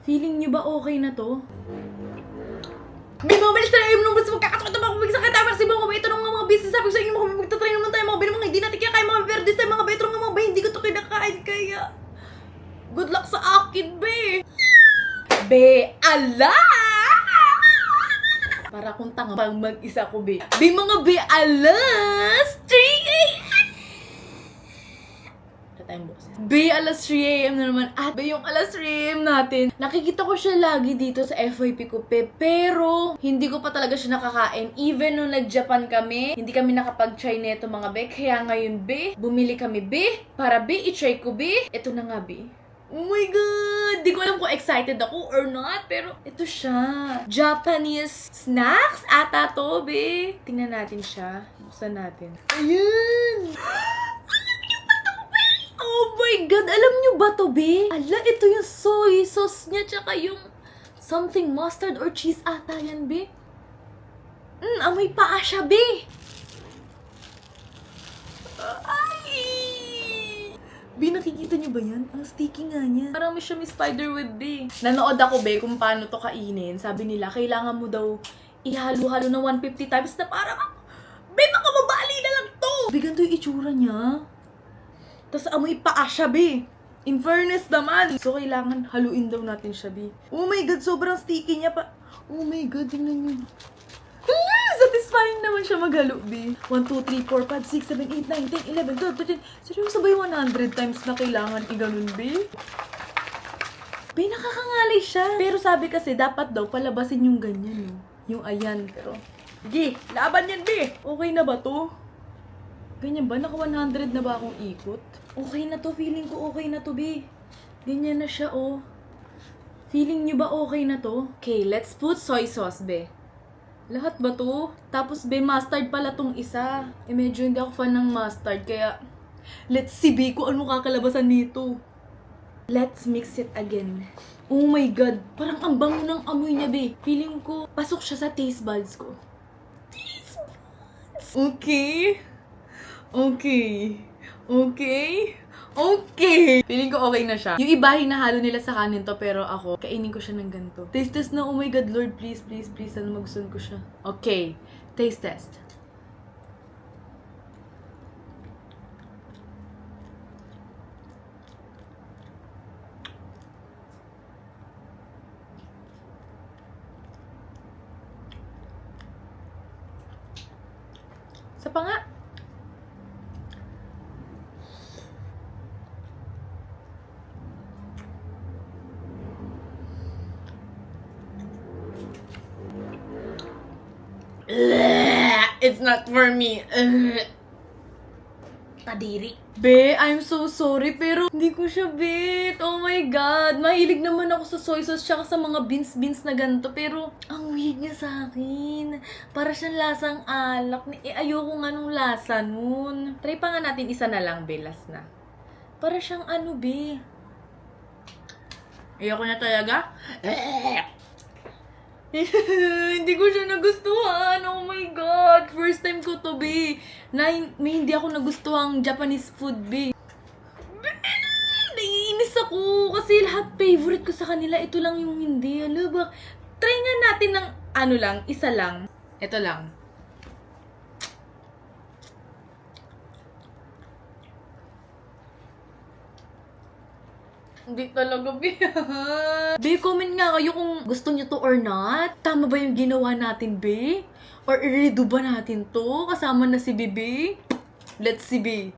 Feeling nyo ba okay na to? May mga balis tayo nung mas magkakatakot na mga sa katama kasi mga ito ng mga business sabi ko sa inyo mga magtatry naman tayo mga mga hindi natin kaya mga pero this time mga betro nga mga hindi ko to kinakain kaya good luck sa akin be ala para akong tanga pang mag-isa ko be mga ala alas 3 a.m. na naman. At yung alas 3 a.m. natin. Nakikita ko siya lagi dito sa FYP ko, pero hindi ko pa talaga siya nakakain. Even nung nag-Japan kami, hindi kami nakapag-try neto mga be. Kaya ngayon be, bumili kami be, para be, i-try ko be. Ito na nga be. Oh my God! Di ko alam kung excited ako or not, pero ito siya. Japanese snacks ata to be. Tingnan natin siya. Buksan natin. Ayan! Oh my God! Alam nyo ba to, be? Ala, ito yung soy sauce niya, tsaka yung something mustard or cheese ata yan, be. Amoy paa siya, be. Ay! Be, nakikita nyo ba yan? Ang sticky nga niya. Parang siya may spiderweb, be. Nanood ako, be, kung paano to kainin. Sabi nila, kailangan mo daw ihalo-halo na 150 times na parang, be, makamabali na lang to! Be, ganito yung itsura niya. Tapos amoy paa siya, be. In fairness naman. So, kailangan haluin daw natin siya, be. Oh my God, sobrang sticky niya pa. Oh my God, tingnan niyo. Satisfying naman siya maghalo, be. 1, 2, 3, 4, 5, 6, 7, 8, 9, 10, 11, 12, 13. Seryoso ba yung 100 times na kailangan i-ganun, be? Be, nakakangalay siya. Pero sabi kasi, dapat daw palabasin yung ganyan, no? Yung ayan, pero... Sige, laban yan, be. Okay na ba to? Ganyan ba? Naka 100 na ba akong ikot? Okay na to. Feeling ko okay na to, be. Ganyan na siya, oh. Feeling nyo ba okay na to? Okay, let's put soy sauce, be. Lahat ba to? Tapos, be, mustard pala tong isa. Eh, medyo hindi ako fan ng mustard, kaya... Let's see, be, kung ano kakalabasan nito. Let's mix it again. Oh my God. Parang ang bango ng amoy niya, be. Feeling ko, pasok siya sa taste buds ko. Taste buds! Okay. Okay. Okay. Okay. Feeling ko okay na siya. Yung iba hinahalo nila sa kanin to, pero ako, kainin ko siya ng ganito. Taste test na, oh my God, Lord, please, please, please, sana magustuhan ko siya. Okay. Taste test. Sa pa nga. It's not for me. Kadiri. Be, I'm so sorry, pero hindi ko siya bet. Oh my God. Mahilig naman ako sa soy sauce tsaka sa mga beans na ganito. Pero, ang weird niya sa akin. Para siyang lasang alak. Ayoko nga nung lasa nun. Try pa nga natin isa na lang, be. Last na. Para siyang ano, be. Ayoko na talaga. Hindi ko siya nagustuhan. Oh my God. First time ko to, be. May hindi ako nagustuhang Japanese food, be. Naiinis ako. Kasi lahat favorite ko sa kanila. Ito lang yung hindi. Alam ba? Try nga natin ng ano lang. Isa lang. Ito lang. Hindi talaga, be. Be, comment nga kayo kung gusto nyo to or not. Tama ba yung ginawa natin, be? Or i-redo ba natin to? Kasama na si Bebe? Let's see, be.